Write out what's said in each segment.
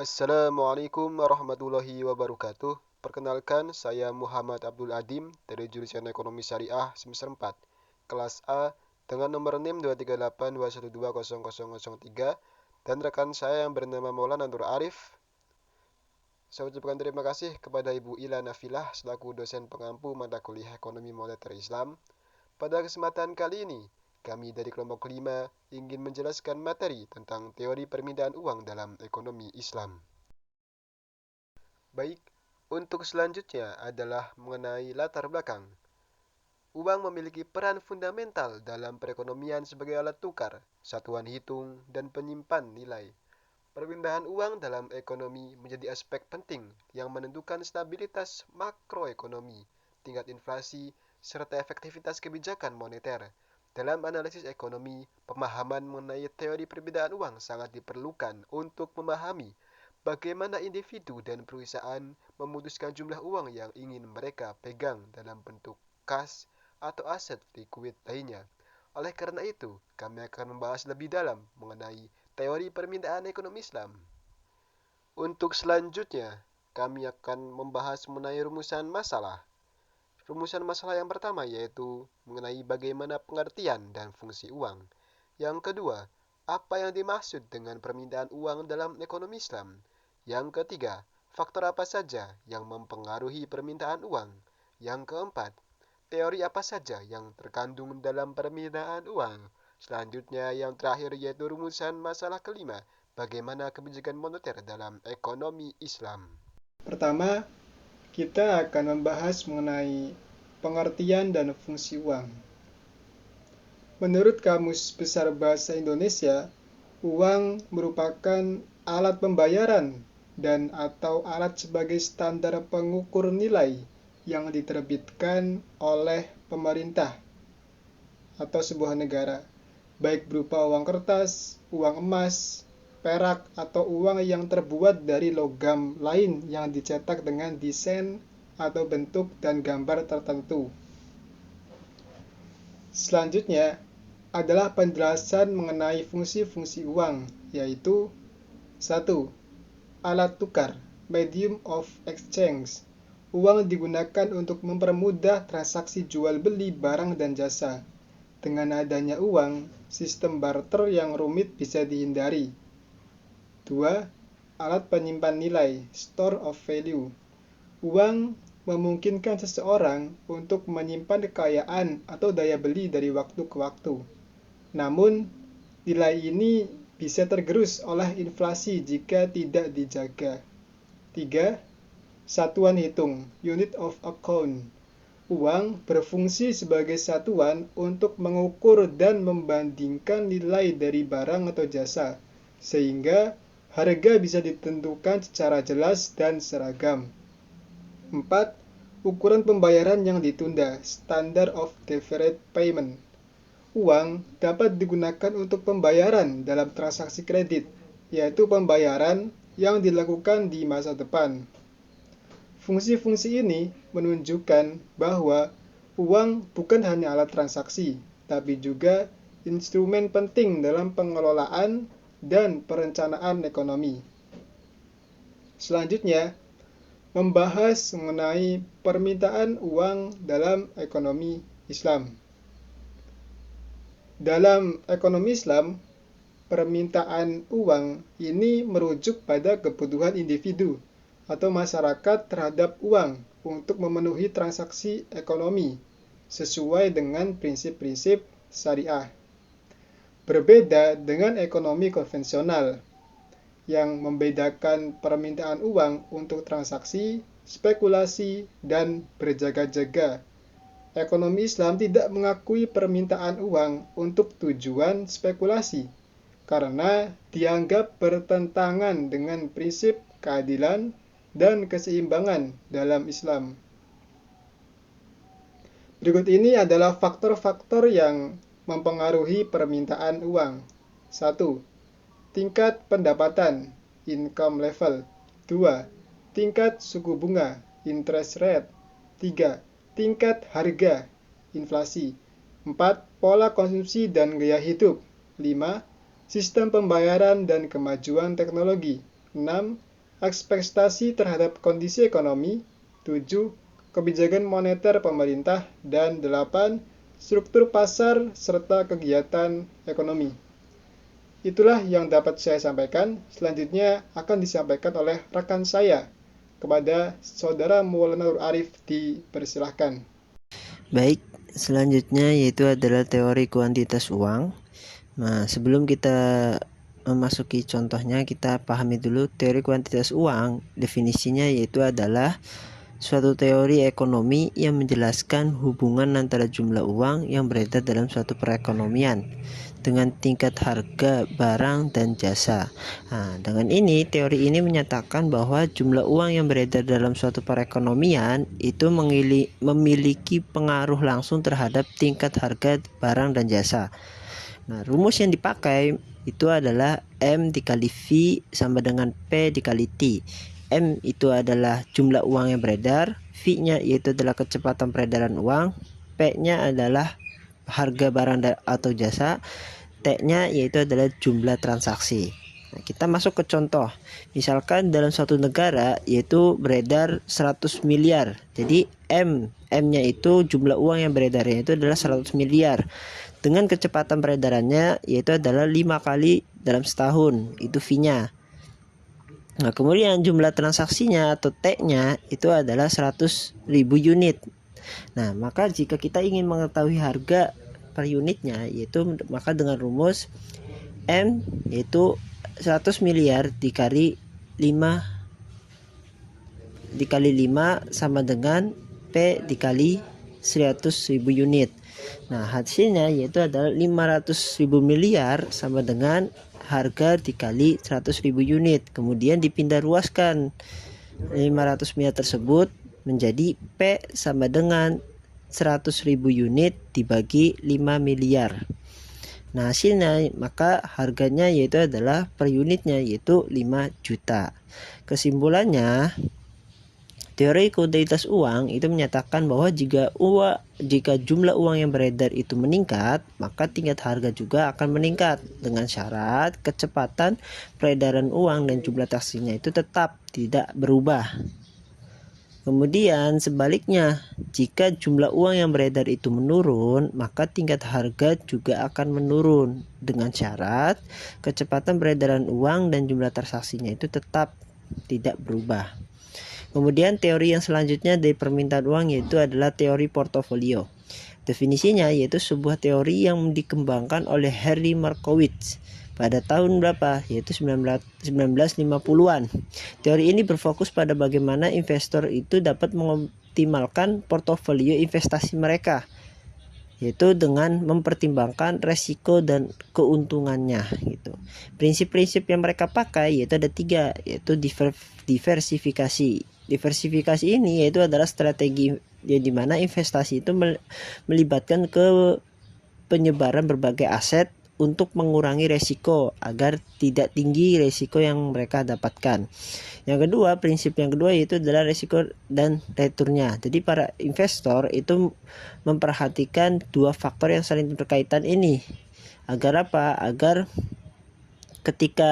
Assalamualaikum warahmatullahi wabarakatuh. Perkenalkan, saya Muhammad Abdul Adim dari jurusan Ekonomi Syariah semester 4, kelas A dengan nomor NIM 23821200003 dan rekan saya yang bernama Maulana Nur Arif. Saya ucapkan terima kasih kepada Ibu Ila Nafilah selaku dosen pengampu mata kuliah Ekonomi Moneter Islam. Pada kesempatan kali ini, kami dari kelompok 5 ingin menjelaskan materi tentang teori permintaan uang dalam ekonomi Islam. Baik, untuk selanjutnya adalah mengenai latar belakang. Uang memiliki peran fundamental dalam perekonomian sebagai alat tukar, satuan hitung, dan penyimpan nilai. Perpindahan uang dalam ekonomi menjadi aspek penting yang menentukan stabilitas makroekonomi, tingkat inflasi, serta efektivitas kebijakan moneter. Dalam analisis ekonomi, pemahaman mengenai teori perbedaan uang sangat diperlukan untuk memahami bagaimana individu dan perusahaan memutuskan jumlah uang yang ingin mereka pegang dalam bentuk kas atau aset likuid lainnya. Oleh karena itu, kami akan membahas lebih dalam mengenai teori permintaan ekonomi Islam. Untuk selanjutnya, kami akan membahas mengenai rumusan masalah. Rumusan masalah yang pertama yaitu mengenai bagaimana pengertian dan fungsi uang. Yang kedua, apa yang dimaksud dengan permintaan uang dalam ekonomi Islam. Yang ketiga, faktor apa saja yang mempengaruhi permintaan uang. Yang keempat, teori apa saja yang terkandung dalam permintaan uang. Selanjutnya, yang terakhir yaitu rumusan masalah kelima, bagaimana kebijakan moneter dalam ekonomi Islam. Pertama, kita akan membahas mengenai pengertian dan fungsi uang. Menurut Kamus Besar Bahasa Indonesia, uang merupakan alat pembayaran dan atau alat sebagai standar pengukur nilai yang diterbitkan oleh pemerintah atau sebuah negara, baik berupa uang kertas, uang emas, perak, atau uang yang terbuat dari logam lain yang dicetak dengan desain atau bentuk dan gambar tertentu. Selanjutnya adalah penjelasan mengenai fungsi-fungsi uang, yaitu 1. Alat tukar, medium of exchange. Uang digunakan untuk mempermudah transaksi jual beli barang dan jasa. Dengan adanya uang, sistem barter yang rumit bisa dihindari. 2. Alat penyimpan nilai, store of value. Uang memungkinkan seseorang untuk menyimpan kekayaan atau daya beli dari waktu ke waktu. Namun, nilai ini bisa tergerus oleh inflasi jika tidak dijaga. 3. Satuan hitung, unit of account. Uang berfungsi sebagai satuan untuk mengukur dan membandingkan nilai dari barang atau jasa, sehingga harga bisa ditentukan secara jelas dan seragam. 4. Ukuran pembayaran yang ditunda, standard of deferred payment. Uang dapat digunakan untuk pembayaran dalam transaksi kredit, yaitu pembayaran yang dilakukan di masa depan. Fungsi-fungsi ini menunjukkan bahwa uang bukan hanya alat transaksi, tapi juga instrumen penting dalam pengelolaan dan perencanaan ekonomi. Selanjutnya, membahas mengenai permintaan uang dalam ekonomi Islam. Dalam ekonomi Islam, permintaan uang ini merujuk pada kebutuhan individu atau masyarakat terhadap uang untuk memenuhi transaksi ekonomi sesuai dengan prinsip-prinsip syariah. Berbeda dengan ekonomi konvensional yang membedakan permintaan uang untuk transaksi, spekulasi, dan berjaga-jaga. Ekonomi Islam tidak mengakui permintaan uang untuk tujuan spekulasi karena dianggap bertentangan dengan prinsip keadilan dan keseimbangan dalam Islam. Berikut ini adalah faktor-faktor yang mempengaruhi permintaan uang. 1. Tingkat pendapatan, income level. 2. Tingkat suku bunga, interest rate. 3. Tingkat harga, inflasi. 4. Pola konsumsi dan gaya hidup. 5. Sistem pembayaran dan kemajuan teknologi. 6. ekspektasi terhadap kondisi ekonomi, 7. Kebijakan moneter pemerintah, dan 8. Struktur pasar serta kegiatan ekonomi. Itulah yang dapat saya sampaikan. Selanjutnya akan disampaikan oleh rekan saya. Kepada Saudara Maulana Nur Arif dipersilahkan. Baik, selanjutnya yaitu adalah teori kuantitas uang. Nah, sebelum kita memasuki contohnya, kita pahami dulu teori kuantitas uang. Definisinya yaitu adalah suatu teori ekonomi yang menjelaskan hubungan antara jumlah uang yang beredar dalam suatu perekonomian dengan tingkat harga barang dan jasa. Nah, dengan ini, teori ini menyatakan bahwa jumlah uang yang beredar dalam suatu perekonomian itu memiliki pengaruh langsung terhadap tingkat harga barang dan jasa. Nah, rumus yang dipakai itu adalah M dikali V sama dengan P dikali T. M itu adalah jumlah uang yang beredar, V-nya yaitu adalah kecepatan peredaran uang, P-nya adalah harga barang atau jasa, T-nya yaitu adalah jumlah transaksi. Nah, kita masuk ke contoh. Misalkan dalam suatu negara yaitu beredar 100 miliar. Jadi M-nya itu jumlah uang yang beredarnya itu adalah 100 miliar. Dengan kecepatan peredarannya yaitu adalah 5 kali dalam setahun, itu V-nya. Nah, kemudian jumlah transaksinya atau T-nya itu adalah 100.000 unit. Nah, maka jika kita ingin mengetahui harga per unitnya, yaitu maka dengan rumus M yaitu 100 miliar dikali 5 sama dengan P dikali 100.000 unit. Nah, hasilnya yaitu adalah 500.000 miliar sama dengan harga dikali 100.000 unit. Kemudian dipindah ruaskan 500 miliar tersebut menjadi P sama dengan 100.000 unit dibagi 5 miliar. Nah, hasilnya maka harganya yaitu adalah per unitnya yaitu 5 juta. Kesimpulannya, teori kuantitas uang itu menyatakan bahwa jika jumlah uang yang beredar itu meningkat, maka tingkat harga juga akan meningkat dengan syarat kecepatan peredaran uang dan jumlah transaksinya itu tetap tidak berubah. Kemudian sebaliknya, jika jumlah uang yang beredar itu menurun, maka tingkat harga juga akan menurun dengan syarat kecepatan peredaran uang dan jumlah transaksinya itu tetap tidak berubah. Kemudian teori yang selanjutnya dari permintaan uang yaitu adalah teori portofolio. Definisinya yaitu sebuah teori yang dikembangkan oleh Harry Markowitz pada tahun berapa? Yaitu 1950-an. Teori ini berfokus pada bagaimana investor itu dapat mengoptimalkan portofolio investasi mereka, yaitu dengan mempertimbangkan resiko dan keuntungannya gitu. Prinsip-prinsip yang mereka pakai yaitu ada 3, yaitu diversifikasi. Diversifikasi ini yaitu adalah strategi di mana investasi itu melibatkan ke penyebaran berbagai aset untuk mengurangi resiko agar tidak tinggi resiko yang mereka dapatkan. Yang kedua, prinsip yang kedua yaitu adalah resiko dan returnnya. Jadi para investor itu memperhatikan 2 faktor yang saling berkaitan ini. Agar apa? Agar ketika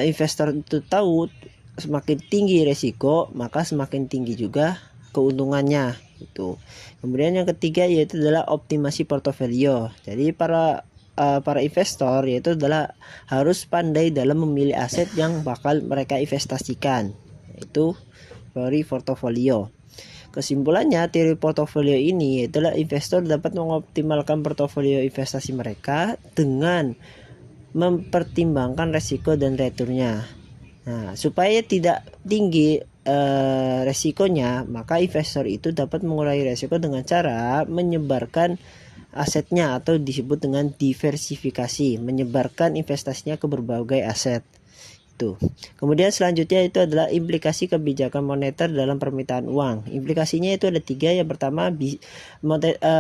investor itu tahu semakin tinggi resiko, maka semakin tinggi juga keuntungannya itu. Kemudian yang ketiga yaitu adalah optimasi portofolio. Jadi para investor yaitu adalah harus pandai dalam memilih aset yang bakal mereka investasikan, yaitu teori portofolio. Kesimpulannya, teori portofolio ini adalah investor dapat mengoptimalkan portofolio investasi mereka dengan mempertimbangkan resiko dan returnnya. Nah, supaya tidak tinggi resikonya, maka investor itu dapat mengurangi resiko dengan cara menyebarkan asetnya atau disebut dengan diversifikasi, menyebarkan investasinya ke berbagai aset. Itu. Kemudian selanjutnya itu adalah implikasi kebijakan moneter dalam permintaan uang. Implikasinya itu ada 3. Yang pertama,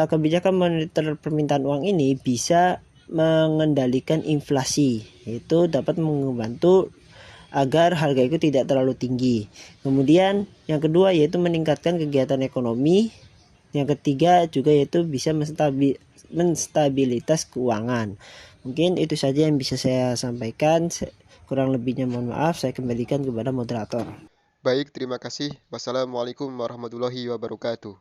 kebijakan moneter permintaan uang ini bisa mengendalikan inflasi, yaitu dapat membantu agar harga itu tidak terlalu tinggi. Kemudian yang kedua yaitu meningkatkan kegiatan ekonomi. Yang ketiga juga yaitu bisa menstabilitas keuangan. Mungkin itu saja yang bisa saya sampaikan. Kurang lebihnya mohon maaf, saya kembalikan kepada moderator. Baik, terima kasih. Wassalamualaikum warahmatullahi wabarakatuh.